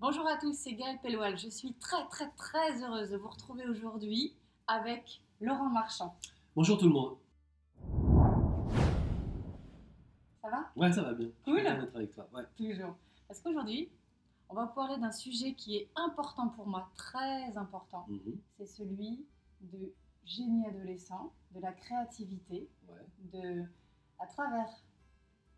Bonjour à tous, c'est Gaëlle Pelloual. Je suis très heureuse de vous retrouver aujourd'hui avec Laurent Marchand. Bonjour tout le monde. Ça va? Ouais, ça va bien. Je Cool. suis content d'être avec toi. Ouais. Toujours. Parce qu'aujourd'hui, on va parler d'un sujet qui est important pour moi, très important. Mhm. C'est celui de génie adolescent, de la créativité, Ouais. à travers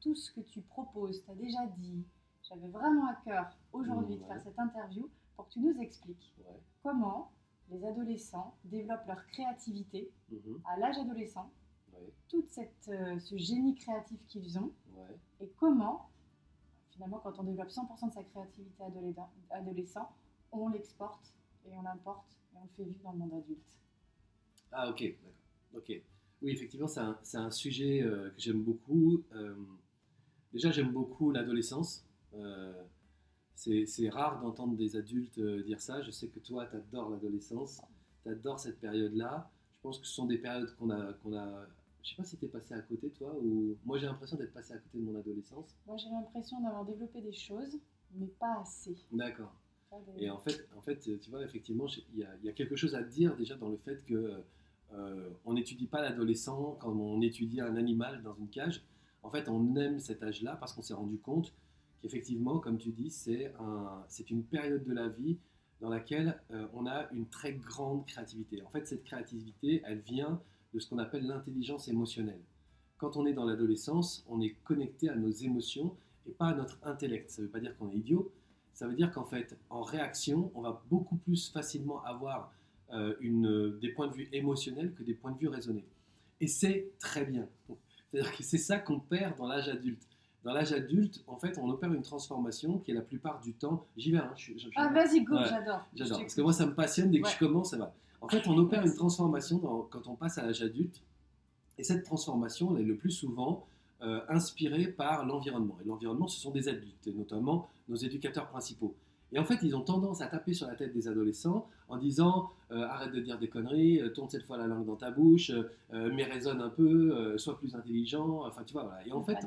tout ce que tu proposes, tu as déjà dit. J'avais vraiment à cœur aujourd'hui de faire cette interview pour que tu nous expliques Ouais. comment les adolescents développent leur créativité Mhm. à l'âge adolescent, Ouais. tout ce génie créatif qu'ils ont, Ouais. et comment, finalement, quand on développe 100% de sa créativité adolescent, on l'exporte et on l'importe et on le fait vivre dans le monde adulte. Ah, ok, d'accord. Ok. Oui, effectivement, c'est un sujet que j'aime beaucoup. Déjà, j'aime beaucoup l'adolescence. C'est rare d'entendre des adultes dire ça. Je sais que toi, tu adores l'adolescence. Tu adores cette période-là. Je pense que ce sont des périodes qu'on a. Je sais pas si tu es passé à côté, toi, ou moi j'ai l'impression d'être passé à côté de mon adolescence. Moi, j'ai l'impression d'avoir développé des choses, mais pas assez. D'accord. Pas Et en fait, tu vois, effectivement, il y a quelque chose à dire déjà dans le fait que on n'étudie pas l'adolescent comme on étudie un animal dans une cage. En fait, on aime cet âge-là parce qu'on s'est rendu compte qu'effectivement, comme tu dis, c'est une période de la vie dans laquelle on a une très grande créativité. En fait, cette créativité, elle vient de ce qu'on appelle l'intelligence émotionnelle. Quand on est dans l'adolescence, on est connecté à nos émotions et pas à notre intellect. Ça ne veut pas dire qu'on est idiot. Ça veut dire qu'en fait, en réaction, on va beaucoup plus facilement avoir des points de vue émotionnels que des points de vue raisonnés. Et c'est très bien. C'est-à-dire que c'est ça qu'on perd dans l'âge adulte. Dans l'âge adulte, en fait, on opère une transformation qui est la plupart du temps... J'y vais, hein, Ah, vas-y, go, ouais, j'adore. j'adore. Parce que moi, ça me passionne. Dès que je commence, ça va. En fait, on opère une transformation quand on passe à l'âge adulte. Et cette transformation, elle est le plus souvent inspirée par l'environnement. Et l'environnement, ce sont des adultes, et notamment nos éducateurs principaux. Et en fait, ils ont tendance à taper sur la tête des adolescents en disant arrête de dire des conneries, tourne cette fois la langue dans ta bouche, mais raisonne un peu, sois plus intelligent. Enfin, tu vois, voilà. Et en fait,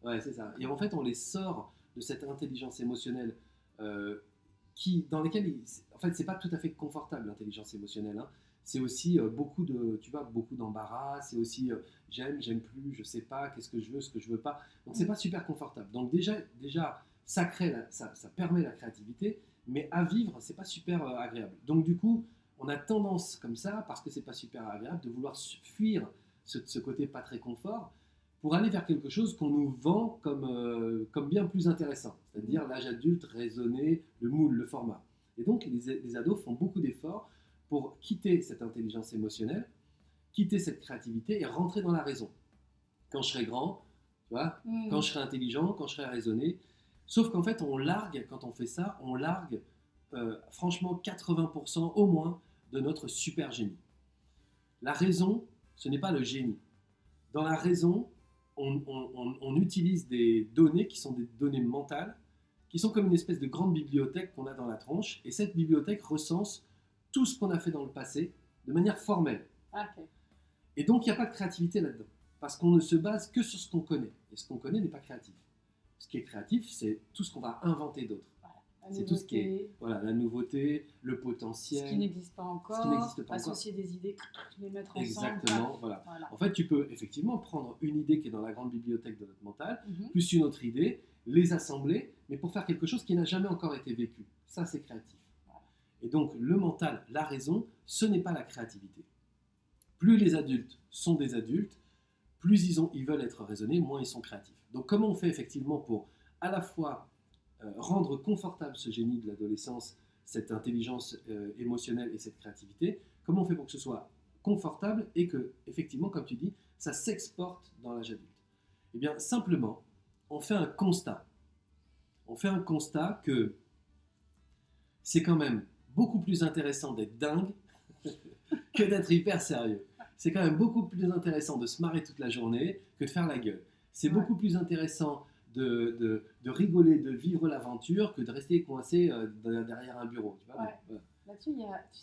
ouais, c'est ça. Et en fait, on les sort de cette intelligence émotionnelle dans lesquelles, en fait, c'est pas tout à fait confortable l'intelligence émotionnelle. Hein. C'est aussi beaucoup d'embarras. C'est aussi j'aime plus, je sais pas, qu'est-ce que je veux, ce que je veux pas. Donc c'est pas super confortable. Donc déjà ça permet la créativité, mais à vivre, c'est pas super agréable. Donc du coup, on a tendance comme ça, parce que c'est pas super agréable, de vouloir fuir ce côté pas très confort pour aller vers quelque chose qu'on nous vend comme bien plus intéressant, c'est-à-dire l'âge adulte, raisonné, le moule, le format. Et donc les ados font beaucoup d'efforts pour quitter cette intelligence émotionnelle, quitter cette créativité et rentrer dans la raison. Quand je serai grand, tu vois, quand je serai intelligent, quand je serai raisonné. Sauf qu'en fait, quand on fait ça, on largue franchement 80% au moins de notre super génie. La raison, ce n'est pas le génie. Dans la raison, on utilise des données qui sont des données mentales, qui sont comme une espèce de grande bibliothèque qu'on a dans la tronche, et cette bibliothèque recense tout ce qu'on a fait dans le passé de manière formelle. Okay. Et donc, il n'y a pas de créativité là-dedans, parce qu'on ne se base que sur ce qu'on connaît. Et ce qu'on connaît n'est pas créatif. Ce qui est créatif, c'est tout ce qu'on va inventer d'autre. Voilà, c'est tout ce qui est la nouveauté, le potentiel. Ce qui n'existe pas encore, associer des idées, les mettre ensemble. Exactement, voilà. En fait, tu peux effectivement prendre une idée qui est dans la grande bibliothèque de notre mental, plus une autre idée, les assembler, mais pour faire quelque chose qui n'a jamais encore été vécu. Ça, c'est créatif. Et donc, le mental, la raison, ce n'est pas la créativité. Plus les adultes sont des adultes, plus ils veulent être raisonnés, moins ils sont créatifs. Donc, comment on fait effectivement pour à la fois rendre confortable ce génie de l'adolescence, cette intelligence émotionnelle et cette créativité, comment on fait pour que ce soit confortable et que, effectivement, comme tu dis, ça s'exporte dans l'âge adulte? Eh bien, simplement, on fait un constat. On fait un constat que c'est quand même beaucoup plus intéressant d'être dingue que d'être hyper sérieux. C'est quand même beaucoup plus intéressant de se marrer toute la journée que de faire la gueule. C'est beaucoup plus intéressant de rigoler, de vivre l'aventure que de rester coincé derrière un bureau. Tu vois, ouais. Là-dessus,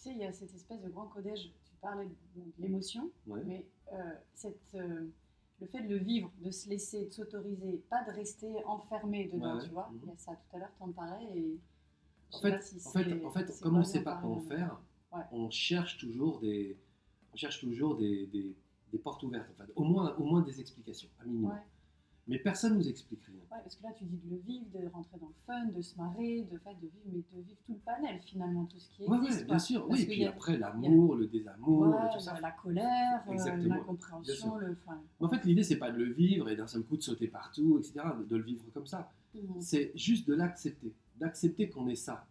il y a cette espèce de grand codage. Tu parlais de l'émotion, mais le fait de le vivre, de se laisser, de s'autoriser, pas de rester enfermé dedans, tu vois. Il y a ça, tout à l'heure, tu en parlais et Je sais pas si c'est comme on ne pas sait bien pas quoi en parlé, faire, ouais. on cherche toujours des portes ouvertes, en fait. Au moins des explications, à minimum. Ouais. Mais personne ne nous explique rien. Ouais, parce que là, tu dis de le vivre, de rentrer dans le fun, de se marrer, de vivre, mais de vivre tout le panel, finalement, tout ce qui Ouais, existe. ouais, bien sûr. Parce Oui, qu'il puis y a, après, il y a l'amour, le désamour, ouais, tout ça. la colère, Exactement, l'incompréhension, bien sûr. enfin, Mais en fait, l'idée, c'est pas de le vivre et d'un seul coup de sauter partout, etc., de le vivre comme ça. C'est juste de l'accepter, d'accepter qu'on est ça.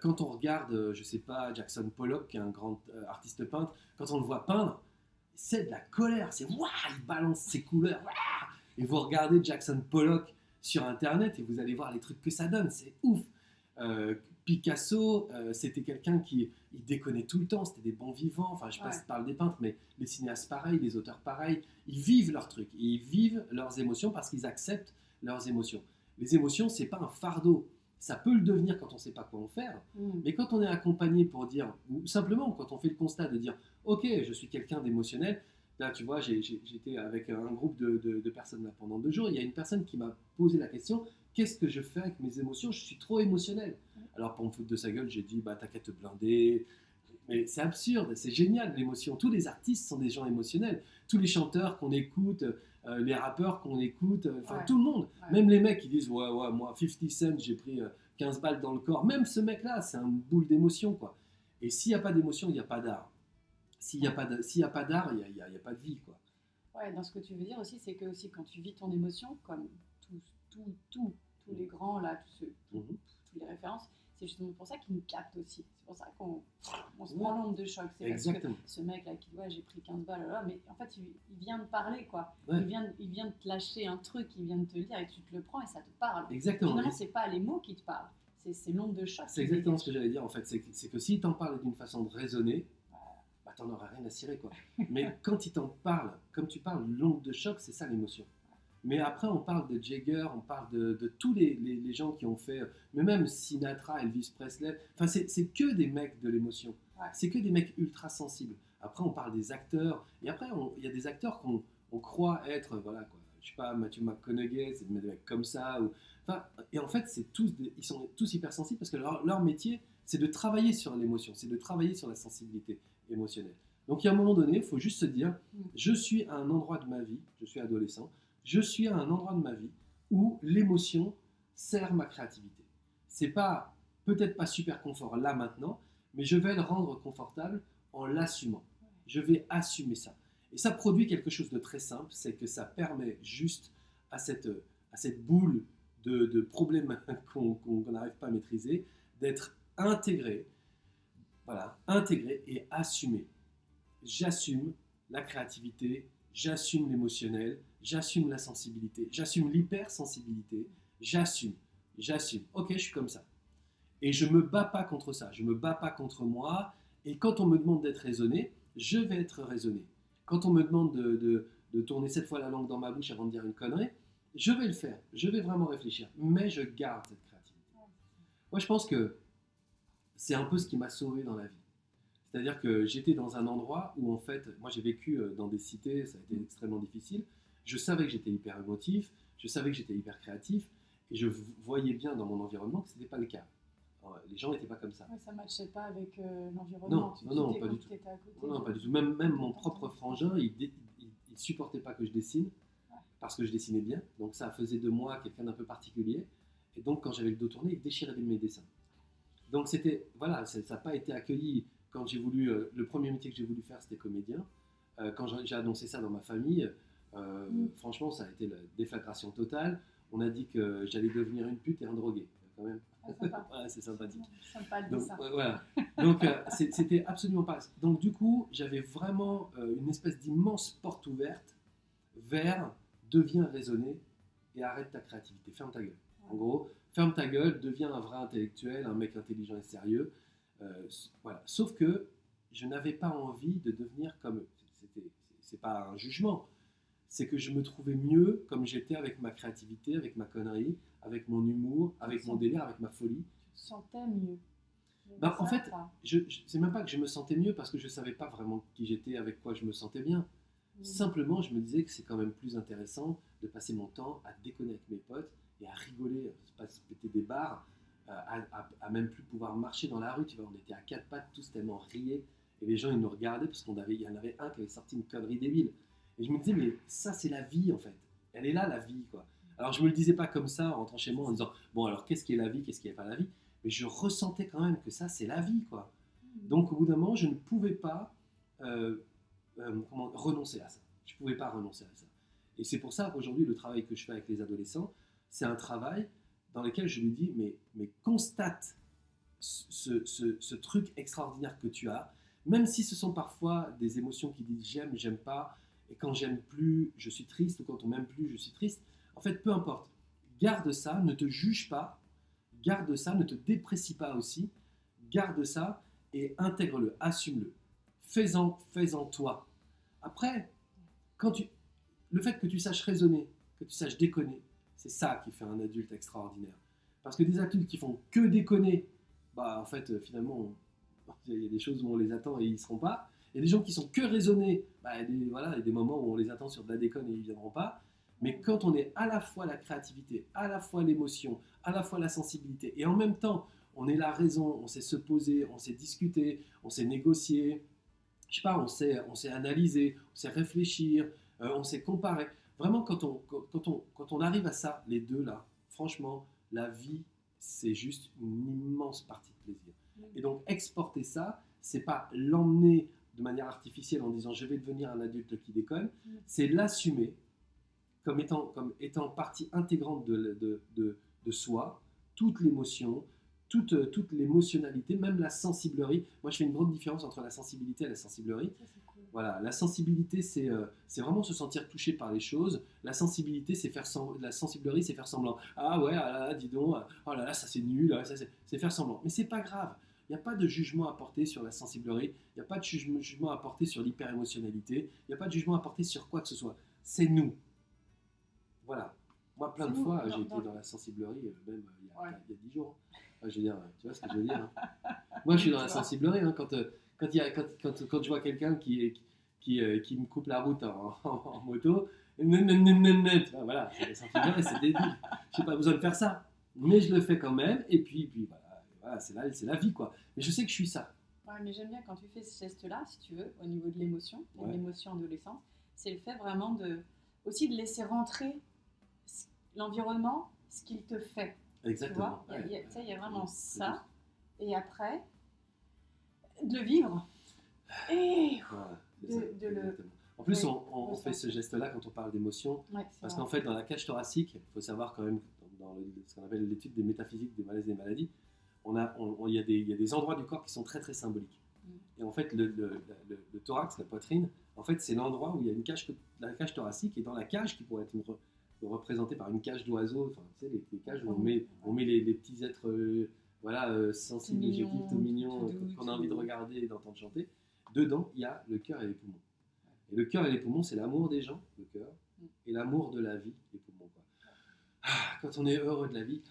Quand on regarde, je sais pas, Jackson Pollock, qui est un grand artiste peintre, quand on le voit peindre, c'est de la colère, c'est waouh, il balance ses couleurs, waouh. Et vous regardez Jackson Pollock sur Internet et vous allez voir les trucs que ça donne, c'est ouf. Picasso, c'était quelqu'un qui il déconnait tout le temps, c'était des bons vivants, enfin je sais pas si tu parles des peintres, mais les cinéastes pareils, les auteurs pareils, ils vivent leurs trucs, ils vivent leurs émotions parce qu'ils acceptent leurs émotions. Les émotions, c'est pas un fardeau, ça peut le devenir quand on sait pas quoi en faire, mais quand on est accompagné pour dire, ou simplement quand on fait le constat de dire, ok, je suis quelqu'un d'émotionnel. Là, tu vois, j'étais avec un groupe de personnes là pendant 2 jours. Il y a une personne qui m'a posé la question, qu'est-ce que je fais avec mes émotions? Je suis trop émotionnel. Alors, pour me foutre de sa gueule, j'ai dit, bah, t'as qu'à te blinder. Mais c'est absurde, c'est génial l'émotion. Tous les artistes sont des gens émotionnels. Tous les chanteurs qu'on écoute, les rappeurs qu'on écoute, tout le monde. Ouais. Même les mecs qui disent, ouais, moi, 50 Cent, j'ai pris 15 balles dans le corps. Même ce mec-là, c'est un boule d'émotion, quoi. Et s'il n'y a pas d'émotion, il n'y a pas d'art. S'il n'y a pas d'art, il n'y a pas de vie, quoi. Ouais, dans ce que tu veux dire aussi, c'est que aussi quand tu vis ton émotion, comme tous les grands, là, tous les références, c'est justement pour ça qu'ils nous captent aussi. C'est pour ça qu'on se prend l'onde de choc. C'est parce que ce mec-là qui dit, ouais, j'ai pris 15 balles, là, mais en fait, il vient de parler, quoi. Ouais. Il vient de te lâcher un truc, il vient de te le dire, et tu te le prends et ça te parle. Exactement. Finalement, c'est pas les mots qui te parlent, c'est l'onde de choc. C'est exactement ce que j'allais dire, en fait. C'est que s'il t'en parle d'une façon de raisonner, bah, t'en auras rien à cirer, quoi. Mais quand il t'en parle, comme tu parles, l'onde de choc, c'est ça l'émotion. Mais après, on parle de Jagger, on parle de tous les gens qui ont fait, mais même Sinatra, Elvis Presley, enfin, c'est que des mecs de l'émotion. Ouais. C'est que des mecs ultra sensibles. Après, on parle des acteurs, et après, il y a des acteurs qu'on croit être, voilà, quoi. Je sais pas, Matthew McConaughey, c'est des mecs comme ça. Enfin, et en fait, ils sont tous hypersensibles parce que leur métier, c'est de travailler sur l'émotion, c'est de travailler sur la sensibilité émotionnelle. Donc, il y a un moment donné, il faut juste se dire, je suis à un endroit de ma vie, je suis adolescent, je suis à un endroit de ma vie où l'émotion sert ma créativité. C'est pas, peut-être pas super confort là maintenant, mais je vais le rendre confortable en l'assumant. Je vais assumer ça. Et ça produit quelque chose de très simple, c'est que ça permet juste à cette boule de problèmes qu'on n'arrive pas à maîtriser, d'être intégré, voilà, intégré et assumé. J'assume la créativité, j'assume l'émotionnel, j'assume la sensibilité, j'assume l'hypersensibilité, j'assume. Ok, je suis comme ça. Et je ne me bats pas contre ça, je ne me bats pas contre moi. Et quand on me demande d'être raisonné, je vais être raisonné. Quand on me demande de tourner 7 fois la langue dans ma bouche avant de dire une connerie, je vais le faire, je vais vraiment réfléchir, mais je garde cette créativité. Moi, je pense que c'est un peu ce qui m'a sauvé dans la vie. C'est-à-dire que j'étais dans un endroit où, en fait, moi j'ai vécu dans des cités, ça a été extrêmement difficile. Je savais que j'étais hyper émotif, je savais que j'étais hyper créatif, et je voyais bien dans mon environnement que ce n'était pas le cas. Alors, les gens n'étaient pas comme ça. Ouais, ça ne matchait pas avec l'environnement. Non, pas du tout. Non, pas du tout. Même mon propre frangin, il ne supportait pas que je dessine, parce que je dessinais bien. Donc ça faisait de moi quelqu'un d'un peu particulier. Et donc quand j'avais le dos tourné, il déchirait mes dessins. Donc c'était, voilà, ça n'a pas été accueilli. Quand j'ai voulu, le premier métier que j'ai voulu faire, c'était comédien. Quand j'ai annoncé ça dans ma famille, franchement, ça a été la déflagration totale. On a dit que j'allais devenir une pute et un drogué, quand même. Ouais, c'est sympathique. Sympa le dessin. Voilà. Donc, c'était absolument pas. Donc, du coup, j'avais vraiment une espèce d'immense porte ouverte vers deviens raisonné et arrête ta créativité. Ferme ta gueule. En gros, ferme ta gueule, deviens un vrai intellectuel, un mec intelligent et sérieux. Voilà. Sauf que je n'avais pas envie de devenir comme eux. C'est pas un jugement. C'est que je me trouvais mieux comme j'étais avec ma créativité, avec ma connerie, avec mon humour, avec mon délire, avec ma folie. Tu te sentais mieux. Ben, en fait, c'est même pas que je me sentais mieux parce que je savais pas vraiment qui j'étais, avec quoi je me sentais bien. Simplement, je me disais que c'est quand même plus intéressant de passer mon temps à déconner avec mes potes et à rigoler, à se péter des barres, à même plus pouvoir marcher dans la rue. Tu vois, on était à quatre pattes, tous tellement riaient. Et les gens, ils nous regardaient parce il y en avait un qui avait sorti une connerie débile. Et je me disais, mais ça, c'est la vie, en fait. Elle est là, la vie, quoi. Alors, je me le disais pas comme ça, en rentrant chez moi, en disant, bon, alors, qu'est-ce qui est la vie, qu'est-ce qui n'est pas la vie? Mais je ressentais quand même que ça, c'est la vie, quoi. Donc, au bout d'un moment, je ne pouvais pas renoncer à ça. Je ne pouvais pas renoncer à ça. Et c'est pour ça qu'aujourd'hui, le travail que je fais avec les adolescents, c'est un travail dans lequel je lui dis, mais constate ce truc extraordinaire que tu as, même si ce sont parfois des émotions qui disent j'aime, j'aime pas, et quand j'aime plus, je suis triste, ou quand on m'aime plus, je suis triste. En fait, peu importe. Garde ça, ne te juge pas, garde ça, ne te déprécie pas aussi, garde ça et intègre-le, assume-le. Fais-en toi. Après, le fait que tu saches raisonner, que tu saches déconner, c'est ça qui fait un adulte extraordinaire. Parce que des adultes qui font que déconner, bah en fait, finalement, il y a des choses où on les attend et ils ne seront pas. Il y a des gens qui sont que raisonnés, bah, il y a des moments où on les attend sur de la déconne et ils ne viendront pas. Mais quand on est à la fois la créativité, à la fois l'émotion, à la fois la sensibilité, et en même temps, on est la raison, on sait se poser, on sait discuter, on sait négocier, je sais pas, on sait analyser, on sait réfléchir, on sait comparer. Vraiment, quand on arrive à ça, les deux là, franchement, la vie, c'est juste une immense partie de plaisir. Et donc, exporter ça, c'est pas l'emmener de manière artificielle en disant je vais devenir un adulte qui déconne, c'est l'assumer comme étant partie intégrante de soi, toute l'émotion, toute l'émotionnalité, même la sensiblerie. Moi, je fais une grande différence entre la sensibilité et la sensiblerie. Ça, c'est cool. Voilà, la sensibilité, c'est vraiment se sentir touché par les choses. La sensibilité, la sensiblerie, c'est faire semblant. Ah ouais, ah là, dis donc, oh là là, ça c'est nul, ça, c'est faire semblant. Mais c'est pas grave. Il n'y a pas de jugement à porter sur la sensiblerie. Il n'y a pas de jugement à porter sur l'hyper-émotionnalité. Il n'y a pas de jugement à porter sur quoi que ce soit. C'est nous. Voilà. Moi, plein de fois, j'ai été dans la sensiblerie, même il y a 10 jours. Enfin, je veux dire, tu vois ce que je veux dire, hein. Moi, je suis dans la sensiblerie. Hein, quand je vois quelqu'un qui me coupe la route en moto, voilà, c'est la sensiblerie, c'est débile. Je n'ai pas besoin de faire ça. Mais je le fais quand même. Et puis voilà, c'est la vie, quoi. Mais je sais que je suis ça. Ouais, mais j'aime bien quand tu fais ce geste-là, si tu veux, au niveau de l'émotion, de l'émotion adolescente, c'est le fait vraiment aussi de laisser rentrer l'environnement, ce qu'il te fait. Exactement. Tu vois, il y a vraiment ça. Et après, de le vivre. Et En plus, on fait ce geste-là quand on parle d'émotion. Ouais, parce qu'en fait, dans la cage thoracique, il faut savoir quand même, dans ce qu'on appelle l'étude des métaphysiques des malaises et des maladies, il y a des endroits du corps qui sont très très symboliques. Et en fait, le thorax, la poitrine, en fait, c'est l'endroit où il y a la cage thoracique, et dans la cage qui pourrait être représentée par une cage d'oiseau, enfin, tu sais, les cages où on met les petits êtres sensibles, végétifs, tout mignons, qu'on a envie de regarder et d'entendre chanter. Dedans, il y a le cœur et les poumons. Et le cœur et les poumons, c'est l'amour des gens, le cœur, et l'amour de la vie, les poumons, quoi. Quand on est heureux de la vie,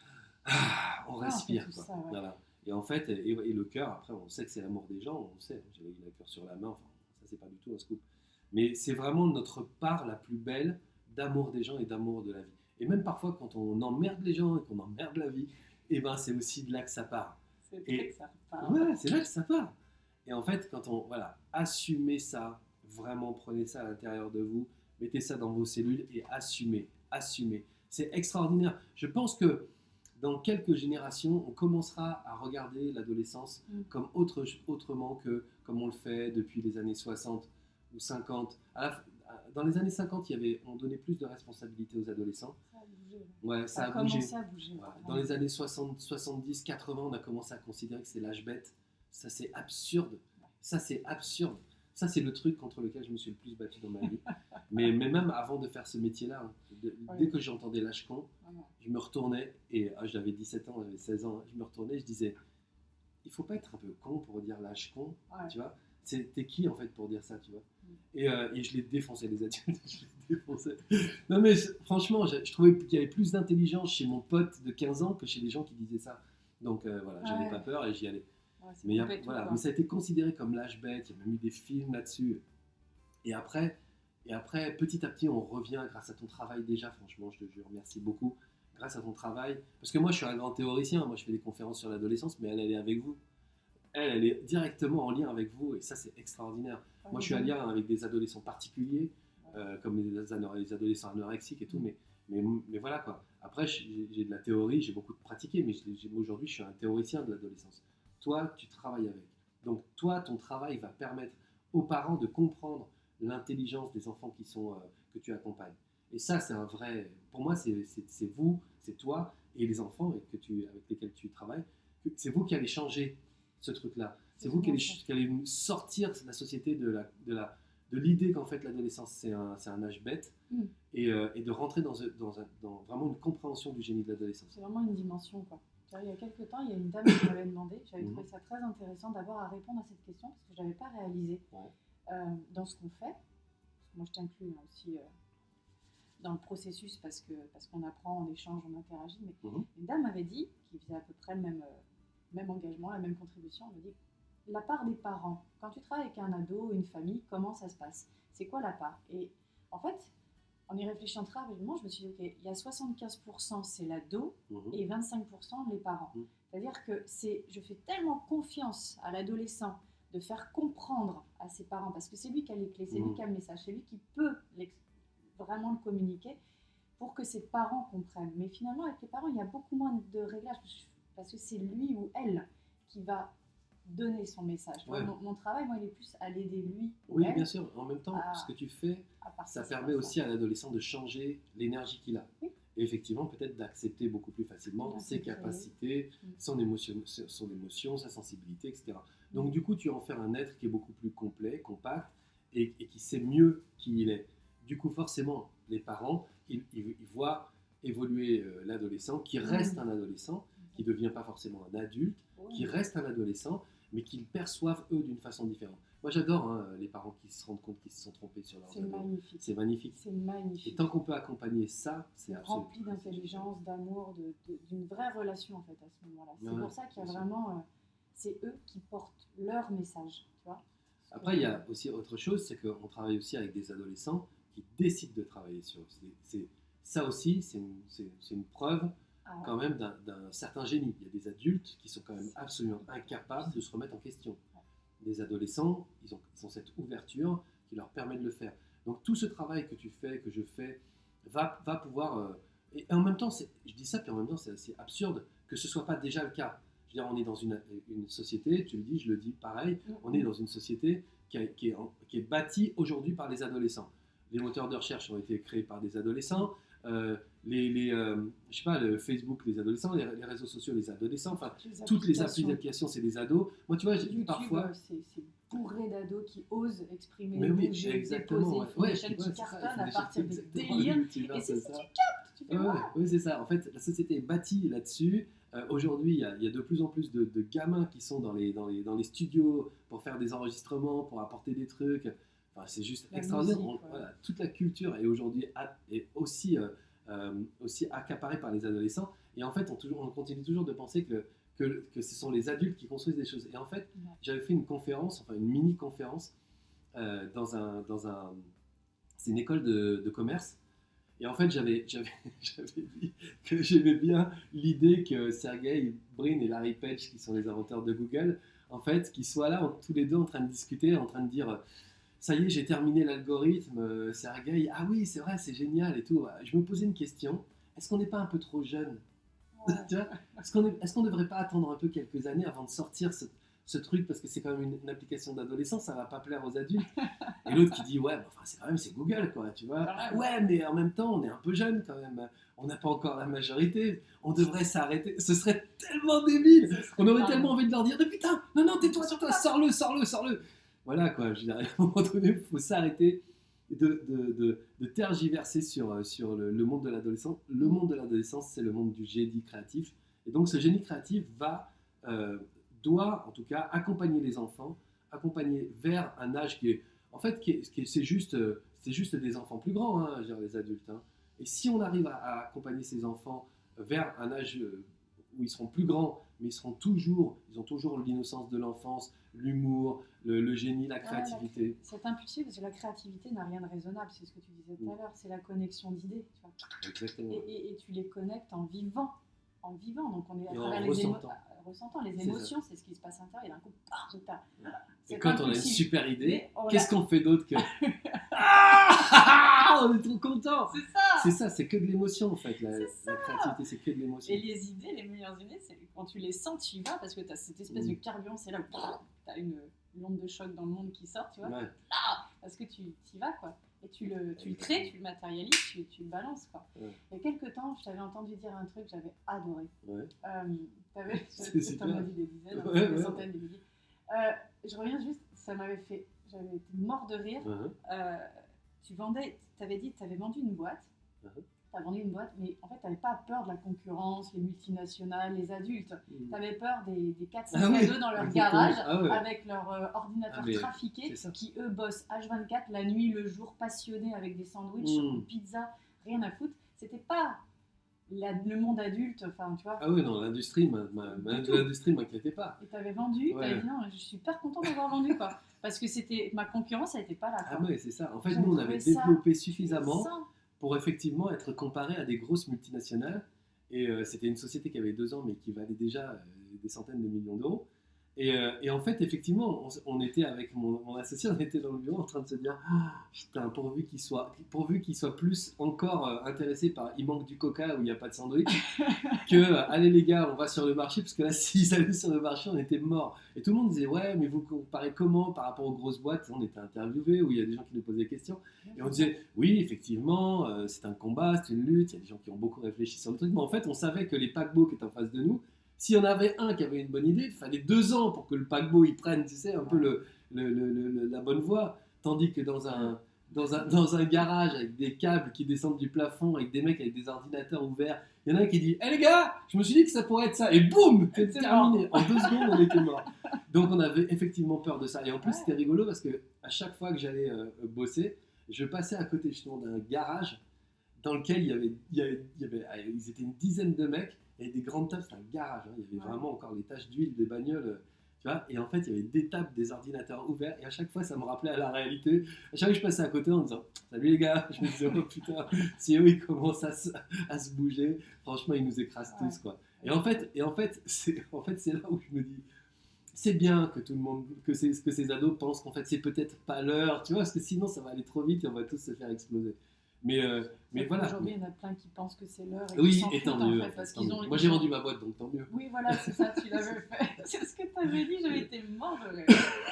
on respire, quoi. Ça, ouais. Voilà. Et en fait, et le cœur, après, on sait que c'est l'amour des gens, on sait, j'avais le cœur sur la main, enfin, ça, c'est pas du tout un scoop. Mais c'est vraiment notre part la plus belle d'amour des gens et d'amour de la vie. Et même parfois, quand on emmerde les gens et qu'on emmerde la vie, et ben, c'est aussi de là que ça part. C'est là que ça part. Ouais, c'est là que ça part. Et en fait, assumez ça, vraiment prenez ça à l'intérieur de vous, mettez ça dans vos cellules et assumez. C'est extraordinaire. Je pense que dans quelques générations, on commencera à regarder l'adolescence comme autrement que comme on le fait depuis les années 60 ou 50. Dans les années 50, on donnait plus de responsabilités aux adolescents. Ça a bougé. Ouais, ça a commencé à bouger. Ouais. Dans les années 60, 70, 80, on a commencé à considérer que c'est l'âge bête. Ça, c'est absurde. Ça, c'est le truc contre lequel je me suis le plus battu dans ma vie. mais même avant de faire ce métier-là, dès que j'entendais l'âge con, je me retournais, et j'avais 17 ans, j'avais 16 ans, je me retournais, je disais, il faut pas être un peu con pour dire l'âge con, tu vois. T'es qui en fait pour dire ça, tu vois. Et je les défonçais, les adultes, je les défonçais. Non mais franchement, je trouvais qu'il y avait plus d'intelligence chez mon pote de 15 ans que chez les gens qui disaient ça. Donc voilà, j'avais pas peur et j'y allais. Mais ça a été considéré comme l'âge bête, il y a même eu des films là-dessus. Et après, petit à petit, on revient grâce à ton travail déjà, franchement, je te remercie beaucoup. grâce à ton travail, parce que moi je suis un grand théoricien, moi je fais des conférences sur l'adolescence, mais elle est avec vous. Elle est directement en lien avec vous, et ça c'est extraordinaire. Moi je suis en lien avec des adolescents particuliers, comme les adolescents anorexiques et tout, mais voilà quoi. Après j'ai de la théorie, j'ai beaucoup pratiqué, mais aujourd'hui je suis un théoricien de l'adolescence. Toi tu travailles avec. Donc toi ton travail va permettre aux parents de comprendre l'intelligence des enfants que tu accompagnes. Et ça c'est un vrai, pour moi c'est vous, c'est toi et les enfants avec lesquels tu travailles, c'est vous qui allez changer ce truc-là. C'est vous qui allez sortir la société de l'idée qu'en fait l'adolescence c'est un âge bête et de rentrer dans vraiment une compréhension du génie de l'adolescence. C'est vraiment une dimension quoi. Il y a quelques temps, il y a une dame qui m'avait demandé, j'avais trouvé ça très intéressant d'abord à répondre à cette question parce que je n'avais pas réalisé dans ce qu'on fait. Moi je t'inclus aussi dans le processus parce qu'on apprend, on échange, on interagit. Mais une dame m'avait dit, qui faisait à peu près le même engagement, la même contribution, elle me dit la part des parents. Quand tu travailles avec un ado ou une famille, comment ça se passe? C'est quoi la part? Et en fait, en y réfléchissant très rapidement, je me suis dit, ok, il y a 75% c'est l'ado et 25% les parents. C'est-à-dire que je fais tellement confiance à l'adolescent de faire comprendre à ses parents, parce que c'est lui qui a les clés, c'est lui qui a le message, c'est lui qui peut vraiment le communiquer pour que ses parents comprennent. Mais finalement, avec les parents, il y a beaucoup moins de réglages, parce que c'est lui ou elle qui va donner son message. Ouais. Mon travail, moi, il est plus à l'aider lui. Oui, bien sûr. En même temps, ce que tu fais, ça permet aussi à l'adolescent de changer l'énergie qu'il a. Oui. Et effectivement, peut-être d'accepter beaucoup plus facilement ses capacités, son émotion, sa sensibilité, etc. Donc, du coup, tu en fais un être qui est beaucoup plus complet, compact, et qui sait mieux qui il est. Du coup, forcément, les parents, ils voient évoluer l'adolescent, qui reste un adolescent, qui ne devient pas forcément un adulte, qui reste un adolescent, mais qu'ils perçoivent eux d'une façon différente. Moi j'adore les parents qui se rendent compte qu'ils se sont trompés sur leurs ados. C'est magnifique. C'est magnifique. Et tant qu'on peut accompagner ça, c'est absolument rempli d'intelligence, d'amour, d'une vraie relation en fait à ce moment-là. C'est pour ça qu'il y a vraiment, c'est eux qui portent leur message, tu vois. Après il y a aussi autre chose, c'est qu'on travaille aussi avec des adolescents qui décident de travailler sur eux. Ça aussi, c'est une preuve quand même d'un certain génie. Il y a des adultes qui sont quand même absolument incapables de se remettre en question. Les adolescents, ils ont cette ouverture qui leur permet de le faire. Donc tout ce travail que tu fais, que je fais, va pouvoir... et en même temps, je dis ça, puis en même temps, c'est assez absurde que ce ne soit pas déjà le cas. Je veux dire, on est dans une société, tu le dis, je le dis pareil, on est dans une société qui est bâtie aujourd'hui par les adolescents. Les moteurs de recherche ont été créés par des adolescents. Je sais pas, le Facebook, les adolescents, les réseaux sociaux, les adolescents, enfin, toutes les applications, c'est des ados. Moi, tu vois, YouTube, parfois... c'est bourré d'ados qui osent exprimer mais oui, exactement. Des chaînes qui cartonnent à partir des délires. Et c'est ça, tu captes, tu fais oui, c'est ça. En fait, la société est bâtie là-dessus. Aujourd'hui, il y a de plus en plus de gamins qui sont dans les studios pour faire des enregistrements, pour apporter des trucs. Enfin, c'est juste extraordinaire. Voilà, toute la culture est aujourd'hui aussi accaparée par les adolescents. Et en fait, on continue toujours de penser que ce sont les adultes qui construisent des choses. Et en fait, j'avais fait une conférence, enfin une mini-conférence c'est une école de commerce. Et en fait, j'avais dit que j'aimais bien l'idée que Sergey Brin et Larry Page, qui sont les inventeurs de Google, en fait, qu'ils soient là tous les deux en train de discuter, en train de dire ça y est, j'ai terminé l'algorithme, Sergey, ah oui, c'est vrai, c'est génial et tout. Je me posais une question, est-ce qu'on n'est pas un peu trop jeune? Est-ce qu'on ne devrait pas attendre un peu quelques années avant de sortir ce truc, parce que c'est quand même une application d'adolescent, ça va pas plaire aux adultes. Et l'autre qui dit ouais, c'est Google quoi, tu vois. Ouais, mais en même temps on est un peu jeune quand même, on n'a pas encore la majorité, on devrait s'arrêter, ce serait tellement débile, on aurait tellement envie de leur dire putain, non, tais-toi sur toi, sors-le. Voilà quoi, je dirais, à un moment donné il faut s'arrêter de tergiverser sur le monde de l'adolescence. Le monde de l'adolescence, c'est le monde du génie créatif, et donc ce génie créatif doit en tout cas accompagner les enfants, accompagner vers un âge qui est, en fait, c'est juste des enfants plus grands, hein, je veux dire, les adultes. Hein. Et si on arrive à accompagner ces enfants vers un âge où ils seront plus grands, mais ils ont toujours l'innocence de l'enfance, l'humour, le génie, la créativité. C'est impulsif parce que la créativité n'a rien de raisonnable, c'est ce que tu disais tout à l'heure, c'est la connexion d'idées. Tu vois. Exactement. Et tu les connectes en vivant. Donc on est à travers ressentant les émotions, c'est ce qui se passe à l'intérieur, et d'un coup, et quand on a une super idée, on qu'est-ce qu'on fait d'autre que on est trop content. C'est ça, c'est que de l'émotion en fait. La créativité, c'est que de l'émotion. Et les idées, les meilleures idées, c'est quand tu les sens, tu y vas parce que tu as cette espèce de carburant, c'est là où tu as une onde de choc dans le monde qui sort, tu vois. Ouais. Parce que tu y vas, quoi. Et tu le crées, tu le matérialises, tu le balances, quoi. Ouais. Il y a quelques temps, je t'avais entendu dire un truc que j'avais adoré. Ouais. T'en as dit des dizaines, des centaines, des milliers. Je reviens juste, j'avais été mort de rire. Tu avais dit que tu avais vendu une boîte. Tu as vendu une boîte, mais en fait, tu n'avais pas peur de la concurrence, les multinationales, les adultes. Tu avais peur des 4-5 ados dans leur garage avec leur ordinateur trafiqué qui, eux, bossent H24, la nuit, le jour, passionnés avec des sandwichs, une pizza, rien à foutre. C'était pas le monde adulte, enfin, tu vois. Ah oui, non, l'industrie m'inquiétait pas. Et tu avais vendu, tu avais dit non, je suis super content d'avoir vendu, quoi. Parce que ma concurrence, elle n'était pas là. Quoi. Ah oui, c'est ça. En fait, nous, on avait développé suffisamment pour effectivement être comparé à des grosses multinationales. Et c'était une société qui avait 2 ans, mais qui valait déjà des centaines de millions d'euros. Et en fait, effectivement, on était avec mon associé, on était dans le bureau en train de se dire putain, pourvu qu'il soit plus encore intéressé par il manque du coca où il n'y a pas de sandwich que allez les gars, on va sur le marché, parce que là, s'ils allaient sur le marché, on était morts. Et tout le monde disait ouais, mais vous comparez comment par rapport aux grosses boîtes? On était interviewés, où il y a des gens qui nous posaient des questions. Et on disait oui, effectivement, c'est un combat, c'est une lutte, il y a des gens qui ont beaucoup réfléchi sur le truc, mais en fait, on savait que les paquebots qui étaient en face de nous, s'il y en avait un qui avait une bonne idée, il fallait 2 ans pour que le paquebot il prenne, tu sais, un peu la bonne voie. Tandis que dans un garage avec des câbles qui descendent du plafond, avec des mecs avec des ordinateurs ouverts, il y en a un qui dit hey les gars, je me suis dit que ça pourrait être ça. Et boum, c'est terminé. En 2 secondes, on était mort. Donc on avait effectivement peur de ça. Et en plus, c'était rigolo parce qu'à chaque fois que j'allais bosser, je passais à côté justement d'un garage dans lequel ils étaient une dizaine de mecs. Il y avait des grandes tables, c'était un garage, il y avait vraiment encore les taches d'huile des bagnoles, tu vois, et en fait il y avait des tables, des ordinateurs ouverts, et à chaque fois ça me rappelait à la réalité. À chaque fois que je passais à côté en disant salut les gars, je me disais oh putain, si eux ils commencent à se bouger, franchement ils nous écrasent tous, quoi. Et en fait c'est là où je me dis c'est bien que tout le monde, que ces ados pensent qu'en fait c'est peut-être pas l'heure, tu vois, parce que sinon ça va aller trop vite et on va tous se faire exploser. Mais voilà. Aujourd'hui, il y en a plein qui pensent que c'est l'heure. Oui, et tant mieux. En fait, parce moi, j'ai vendu ma boîte, donc tant mieux. Oui, voilà, c'est ça, tu l'avais fait. C'est ce que tu avais dit, j'avais été mort de rire.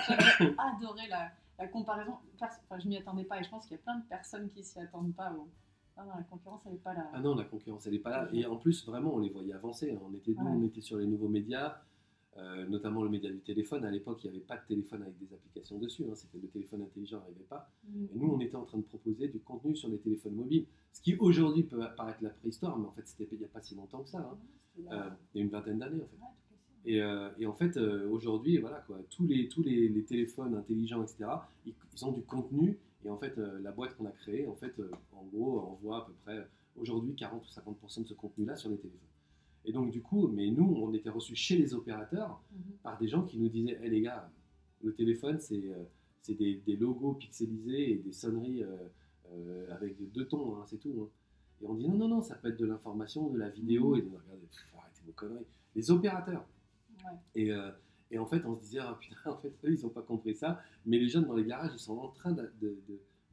J'avais adoré la comparaison. Enfin, je m'y attendais pas, et je pense qu'il y a plein de personnes qui s'y attendent pas. Non, la concurrence, elle n'est pas là. Ah non, la concurrence, elle n'est pas là. Et en plus, vraiment, on les voyait avancer. On était sur les nouveaux médias. Notamment le média du téléphone. À l'époque, il n'y avait pas de téléphone avec des applications dessus. C'était le téléphone intelligent n'arrivait pas. Et nous, on était en train de proposer du contenu sur les téléphones mobiles. Ce qui aujourd'hui peut paraître la préhistoire, mais en fait, c'était il n'y a pas si longtemps que ça. Il y a une vingtaine d'années, en fait. Et en fait, aujourd'hui, voilà, quoi, tous les téléphones intelligents, etc., ils ont du contenu. Et en fait, la boîte qu'on a créée, en fait, en gros, envoie à peu près aujourd'hui 40 ou 50% de ce contenu-là sur les téléphones. Et donc du coup, mais nous, on était reçus chez les opérateurs par des gens qui nous disaient hey, les gars, le téléphone, c'est des logos pixelisés et des sonneries avec 2 tons, c'est tout. Et on dit non, ça peut être de l'information, de la vidéo, et de regardez, arrêtez vos conneries. Les opérateurs. Et en fait, on se disait putain, en fait, eux, ils n'ont pas compris ça, mais les jeunes dans les garages, ils sont en train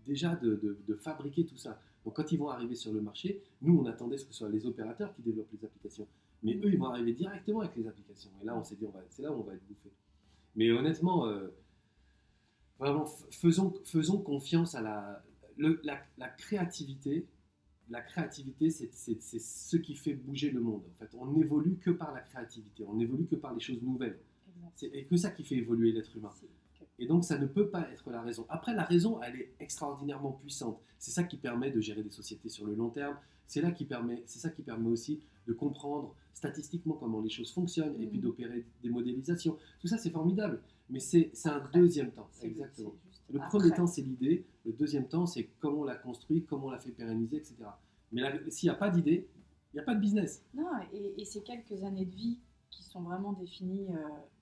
déjà de fabriquer tout ça. Donc quand ils vont arriver sur le marché, nous on attendait que ce soit les opérateurs qui développent les applications. Mais eux ils vont arriver directement avec les applications. Et là on s'est dit c'est là où on va être bouffé. Mais honnêtement, vraiment faisons confiance à la créativité. La créativité c'est ce qui fait bouger le monde. En fait, on n'évolue que par la créativité, on n'évolue que par les choses nouvelles. C'est que ça qui fait évoluer l'être humain. Et donc, ça ne peut pas être la raison. Après, la raison, elle est extraordinairement puissante. C'est ça qui permet de gérer des sociétés sur le long terme. C'est ça qui permet aussi de comprendre statistiquement comment les choses fonctionnent et puis d'opérer des modélisations. Tout ça, c'est formidable. Mais c'est un deuxième temps. Exactement. Le premier temps, c'est l'idée. Le deuxième temps, c'est comment on la construit, comment on la fait pérenniser, etc. Mais là, s'il n'y a pas d'idée, il n'y a pas de business. Non, et ces quelques années de vie qui sont vraiment définies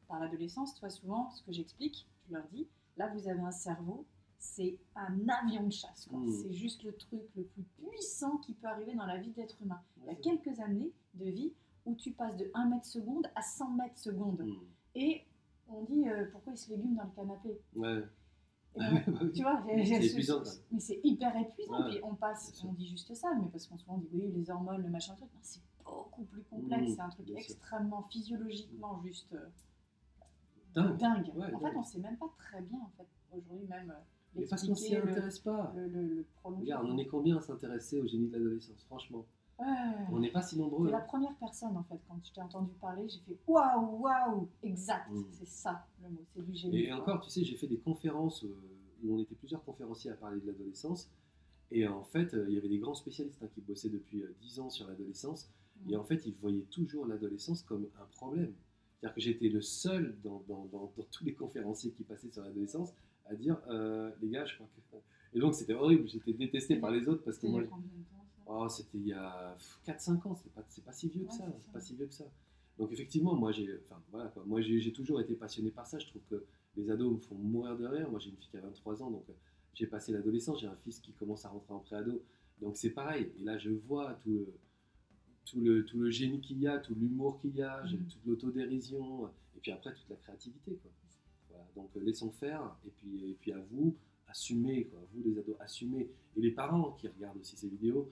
par l'adolescence, toi souvent, ce que j'explique, je leur dis, là vous avez un cerveau, c'est un avion de chasse. C'est juste le truc le plus puissant qui peut arriver dans la vie d'être humain. Il y a quelques années de vie où tu passes de 1 mètre seconde à 100 mètres seconde. Et on dit, pourquoi il se légume dans le canapé? Donc, tu vois, c'est épuisant. Mais c'est hyper épuisant. Puis on dit juste ça, mais parce qu'on souvent dit, oui, les hormones, le machin, truc. Non, c'est beaucoup plus complexe. C'est un truc extrêmement physiologiquement juste dingue. En fait, on ne sait même pas très bien, en fait, aujourd'hui même. Mais parce qu'on ne s'y intéresse pas. Regarde, on en est combien à s'intéresser au génie de l'adolescence, franchement. On n'est pas si nombreux. C'est la première personne, en fait, quand je t'ai entendu parler, j'ai fait waouh, exact, c'est ça le mot, c'est du génie. Et encore, tu sais, j'ai fait des conférences où on était plusieurs conférenciers à parler de l'adolescence. Et en fait, il y avait des grands spécialistes qui bossaient depuis 10 ans sur l'adolescence. Et en fait, ils voyaient toujours l'adolescence comme un problème. C'est-à-dire que j'étais le seul dans tous les conférenciers qui passaient sur l'adolescence à dire les gars, je crois que. Et donc, c'était horrible, j'étais détesté par les autres parce que moi. C'était il y a 4-5 ans, c'est pas si vieux que ça. C'est pas si vieux que ça. Donc, effectivement, moi, j'ai toujours été passionné par ça. Je trouve que les ados me font mourir de rire. Moi, j'ai une fille qui a 23 ans, donc j'ai passé l'adolescence. J'ai un fils qui commence à rentrer en préado. Donc, c'est pareil. Et là, je vois tout le génie qu'il y a, tout l'humour qu'il y a, toute l'autodérision, et puis après toute la créativité, quoi. Voilà, donc laissons faire, et puis à vous, assumez, quoi. Vous les ados, assumez, et les parents qui regardent aussi ces vidéos,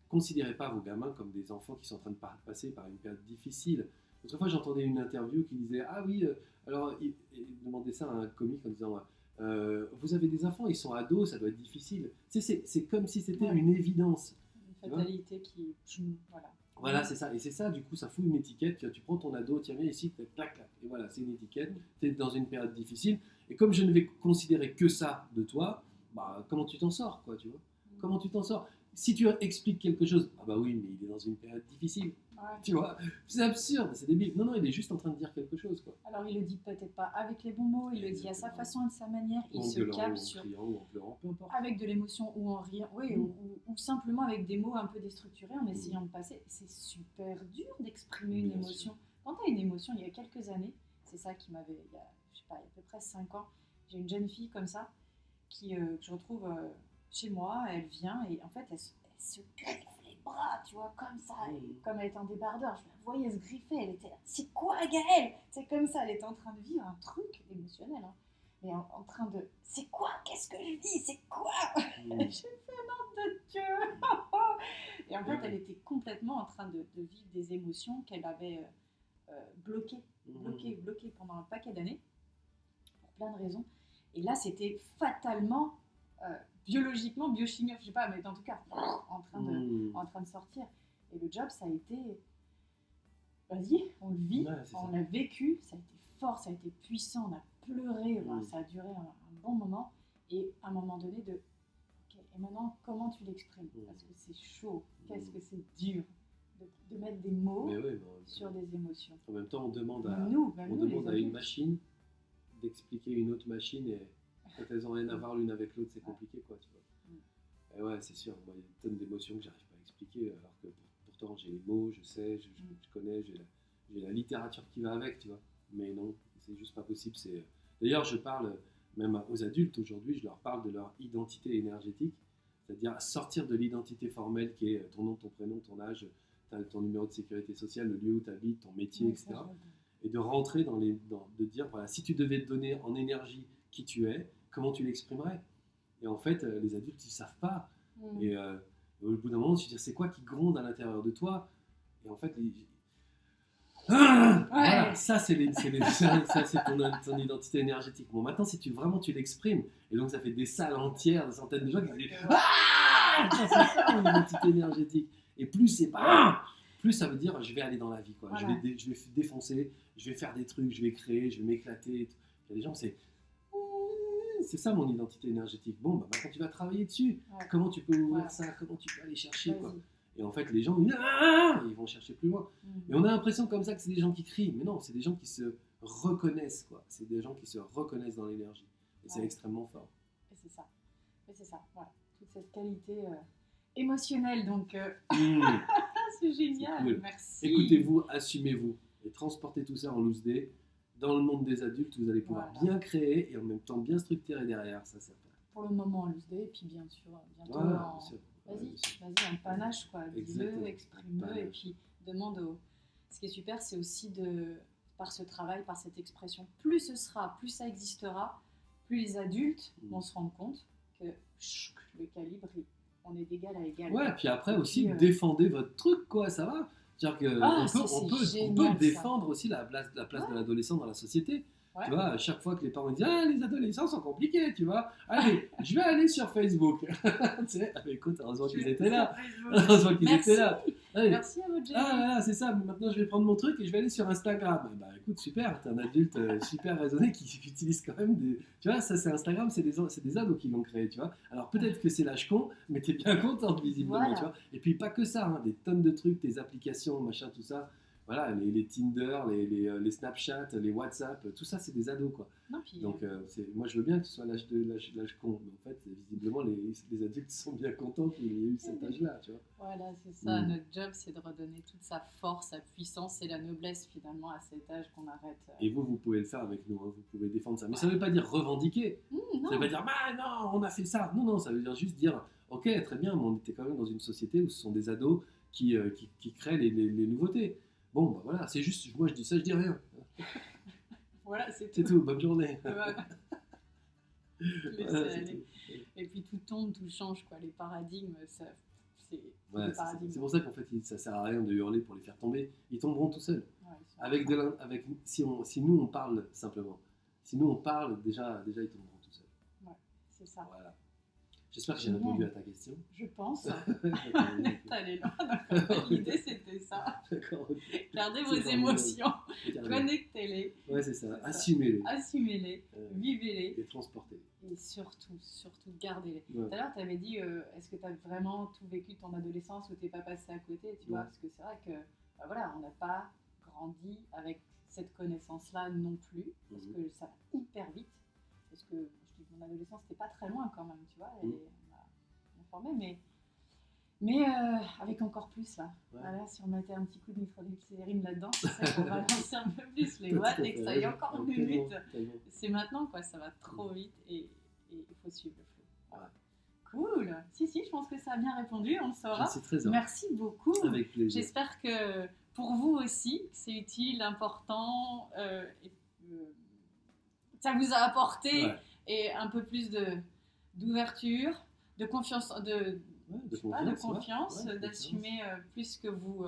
considérez pas vos gamins comme des enfants qui sont en train de passer par une période difficile. L'autre fois, j'entendais une interview qui disait, ah oui, alors il demandait ça à un comique en disant, vous avez des enfants, ils sont ados, ça doit être difficile. C'est comme si c'était une évidence. Fatalité qui. Voilà, c'est ça. Et c'est ça, du coup, ça fout une étiquette. Tu prends ton ado, tiens, viens ici, clac, clac. Et voilà, c'est une étiquette. Tu es dans une période difficile. Et comme je ne vais considérer que ça de toi, bah, comment tu t'en sors, quoi, tu vois? Comment tu t'en sors? Si tu expliques quelque chose, ah bah oui, mais il est dans une période difficile. Tu vois, c'est absurde, c'est débile. Non, il est juste en train de dire quelque chose, quoi. Alors, il le dit peut-être pas avec les bons mots, il le dit à sa façon, à sa manière, il se capte sur. Ou en pleurant, peu importe. Avec de l'émotion ou en riant, ou simplement avec des mots un peu déstructurés en essayant de passer. C'est super dur d'exprimer une émotion. Quand tu as une émotion, il y a quelques années, c'est ça qui m'avait, il y a à peu près 5 ans, j'ai une jeune fille comme ça, que je retrouve chez moi, elle vient et en fait, elle se griffe les bras, tu vois, comme ça, et comme elle était en débardeur, je la voyais se griffer, elle était là, c'est quoi Gaëlle? C'est comme ça, elle était en train de vivre un truc émotionnel, hein. Mais en train de, c'est quoi? Qu'est-ce que je vis? C'est quoi? J'ai fait nom de Dieu. Et en fait, elle était complètement en train de vivre des émotions qu'elle avait bloquées pendant un paquet d'années, pour plein de raisons. Et là, c'était fatalement, biologiquement, biochimique, je sais pas, mais en tout cas, en train de sortir. Et le job, ça a été, vas-y, on le vit, on l'a vécu, ça a été fort, ça a été puissant, on a pleuré, ça a duré un bon moment. Et à un moment donné, ok, et maintenant, comment tu l'exprimes? Parce que c'est chaud, qu'est-ce que c'est dur de mettre des mots sur des émotions. En même temps, on demande à une machine d'expliquer une autre machine, et quand elles n'ont rien à voir l'une avec l'autre, c'est compliqué, quoi, tu vois. Et ouais, c'est sûr, moi, il y a une tonne d'émotions que j'arrive pas à expliquer, alors que pourtant j'ai les mots, je sais, je connais, j'ai la littérature qui va avec, tu vois. Mais non, c'est juste pas possible. D'ailleurs, je parle même aux adultes aujourd'hui, je leur parle de leur identité énergétique, c'est-à-dire sortir de l'identité formelle qui est ton nom, ton prénom, ton âge, ton numéro de sécurité sociale, le lieu où tu habites, ton métier, etc. Et de rentrer de dire, voilà, si tu devais te donner en énergie qui tu es, comment tu l'exprimerais? Et en fait, les adultes, ils ne savent pas. Et au bout d'un moment, tu te dis, c'est quoi qui gronde à l'intérieur de toi? Et en fait, voilà, ça c'est ton identité énergétique. Bon, maintenant, si vraiment tu l'exprimes, et donc ça fait des salles entières, des centaines de gens qui disent c'est ça mon identité énergétique. Et plus c'est pas, plus ça veut dire je vais aller dans la vie, quoi. Voilà. Je vais défoncer, je vais faire des trucs, je vais créer, je vais m'éclater. Il y a des gens, c'est ça mon identité énergétique. Bon, bah maintenant tu vas travailler dessus. Comment tu peux ouvrir ça? Comment tu peux aller chercher, quoi? Et en fait, les gens, ils vont chercher plus loin. Et on a l'impression comme ça que c'est des gens qui crient. Mais non, c'est des gens qui se reconnaissent, quoi. C'est des gens qui se reconnaissent dans l'énergie. Et c'est extrêmement fort. Et c'est ça. Voilà. Toute cette qualité émotionnel, donc Mmh. c'est génial, cool. merci. Écoutez-vous, assumez-vous et transportez tout ça en loose day. Dans le monde des adultes, vous allez pouvoir Voilà. bien créer et en même temps bien structurer derrière. Ça fait. Pour le moment en loose day, et puis bien sûr, bientôt Voilà, en... bien sûr. Vas-y, en panache, quoi. Dis-le, Exactement. exprime-le, Panache. et puis demande au... Ce qui est super, c'est aussi de, par ce travail, par cette expression, plus ce sera, plus ça existera, plus les adultes vont se rendre compte que le calibre, on est d'égal à égal. Ouais, puis après Et aussi, puis, défendez votre truc, quoi, ça va. C'est-à-dire Ah, qu'on ça, on c'est peut génial, défendre aussi la place Ouais. de l'adolescent dans la société. Ouais. Tu vois, à chaque fois que les parents disent ah, les adolescents sont compliqués, tu vois. Allez, je vais aller sur Facebook. Tu sais, ah, mais écoute, heureusement qu'ils étaient là. Heureusement qu'ils étaient là. Allez. Merci à votre Jenny. Ah là, c'est ça, maintenant je vais prendre mon truc et je vais aller sur Instagram. Bah écoute, super, t'es un adulte super raisonné qui utilise quand même des. Tu vois, ça c'est Instagram, c'est des ados qui l'ont créé, tu vois. Alors peut-être que c'est l'âge con, mais t'es bien contente visiblement, Voilà. tu vois. Et puis pas que ça, hein, des tonnes de trucs, des applications, machin, tout ça. Voilà, les Tinder, les Snapchat, les WhatsApp, tout ça c'est des ados, quoi. Non, puis, Donc moi je veux bien que ce soit l'âge con, mais en fait visiblement les adultes sont bien contents qu'il y ait eu cet âge-là, tu vois. Voilà, c'est ça. Notre job, c'est de redonner toute sa force, sa puissance et la noblesse finalement à cet âge qu'on arrête. Et vous pouvez le faire avec nous, hein, vous pouvez défendre ça. Mais ça ne veut pas dire revendiquer. Non. Ça veut pas dire bah non, on a fait ça. Non, non, ça veut dire juste dire ok, très bien, mais on était quand même dans une société où ce sont des ados qui créent les nouveautés. Bon, bah voilà, c'est juste, moi je dis ça, je dis rien. Voilà, c'est C'est tout, bonne journée. Voilà. Laissez Voilà, c'est aller. tout. Et puis tout tombe, tout change, quoi. Les paradigmes, ça, c'est Ouais, des paradigmes. c'est pour ça qu'en fait, ça sert à rien de hurler pour les faire tomber. Ils tomberont tout seuls. Ouais, Si nous on parle simplement, si nous on parle, déjà ils tomberont tout seuls. Ouais, c'est ça. Voilà. J'espère que j'ai répondu à ta question. Je pense. D'accord, Allez, là. L'idée, c'était ça. D'accord, ok. Gardez C'est vos formidable. émotions, Carrément. connectez-les, Ouais, c'est ça. C'est ça. Assumez-les assumez-les, vivez-les et transportez-les. et surtout, gardez-les. Ouais. Tout à l'heure, tu avais dit est-ce que tu as vraiment tout vécu ton adolescence ou t'es pas passé à côté, tu vois? Ouais. Parce que c'est vrai que bah voilà, on n'a pas grandi avec cette connaissance-là non plus, parce que ça va hyper vite. Parce que je dis que mon adolescence, c'était pas très loin quand même, tu vois, et on m'a formé, mais avec encore plus là. Ouais. Voilà, si on mettait un petit coup de nitroglycérine là-dedans, c'est ça qu'on va lancer un peu plus les watts et que ça aille encore plus vite. C'est maintenant, quoi, ça va trop vite et il faut suivre le flot. Voilà. Cool. Si, je pense que ça a bien répondu, on le saura. C'est très heureux. Merci beaucoup. Avec plaisir. J'espère que pour vous aussi, c'est utile, important, ça vous a apporté et un peu plus d'ouverture, de confiance, d'assumer plus que vous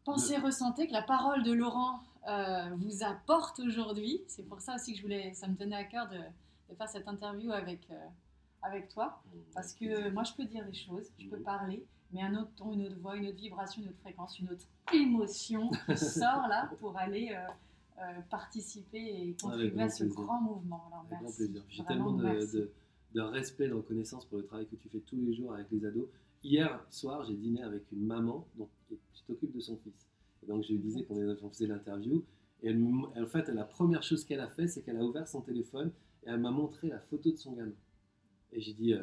pensez, ressentez, que la parole de Laurent vous apporte aujourd'hui. C'est pour ça aussi que ça me tenait à cœur de faire cette interview avec toi, parce que moi je peux dire des choses, je peux parler, mais un autre ton, une autre voix, une autre vibration, une autre fréquence, une autre émotion qui sort là pour aller participer et contribuer à ce grand mouvement. Alors, avec merci. grand plaisir. J'ai tellement de respect, de reconnaissance pour le travail que tu fais tous les jours avec les ados. Hier soir, j'ai dîné avec une maman qui s'occupe de son fils. Et donc je lui disais qu'on faisait l'interview. Et en fait, la première chose qu'elle a fait, c'est qu'elle a ouvert son téléphone et elle m'a montré la photo de son gamin. Et j'ai dit,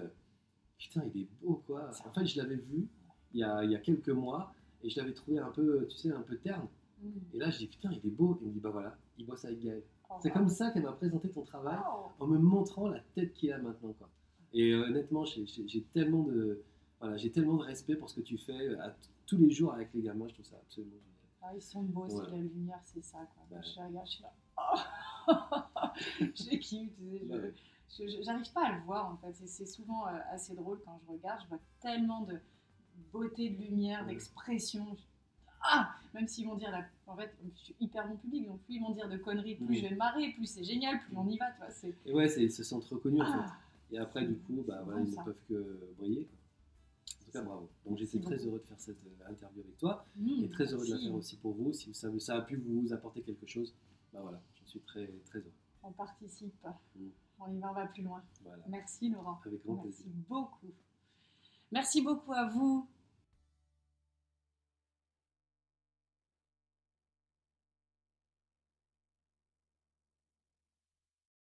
putain, il est beau, quoi. En fait, je l'avais vu il y a quelques mois et je l'avais trouvé un peu, tu sais, un peu terne. Et là, je dis, putain, il est beau. Et il me dit, bah voilà, il bosse avec Gaël. C'est comme ça qu'elle m'a présenté ton travail, en me montrant la tête qu'il a maintenant, quoi. Et honnêtement, j'ai tellement de respect pour ce que tu fais tous les jours avec les gamins. Je trouve ça absolument génial. Ils sont beaux, c'est la lumière, c'est ça, quoi. Je les regarde, je suis là. Je les kiffe, tu sais, j'arrive pas à le voir, en fait. C'est souvent assez drôle quand je regarde. Je vois tellement de beauté, de lumière, d'expression. Même s'ils vont dire, en fait, je suis hyper bon public, donc plus ils vont dire de conneries, plus je vais me marrer, plus c'est génial, plus on y va, tu vois. Et ouais, ils se sentent reconnus, en fait. Et après, du coup, bah, voilà, ils ne peuvent que briller, quoi. En tout cas, bravo. Donc j'étais très heureux de faire cette interview avec toi, et très heureux de la faire aussi pour vous. Si ça a pu vous apporter quelque chose, bah voilà, j'en suis très, très heureux. On participe, on y va plus loin. Voilà. Merci Laurent. Avec grand plaisir. Merci beaucoup. Merci beaucoup à vous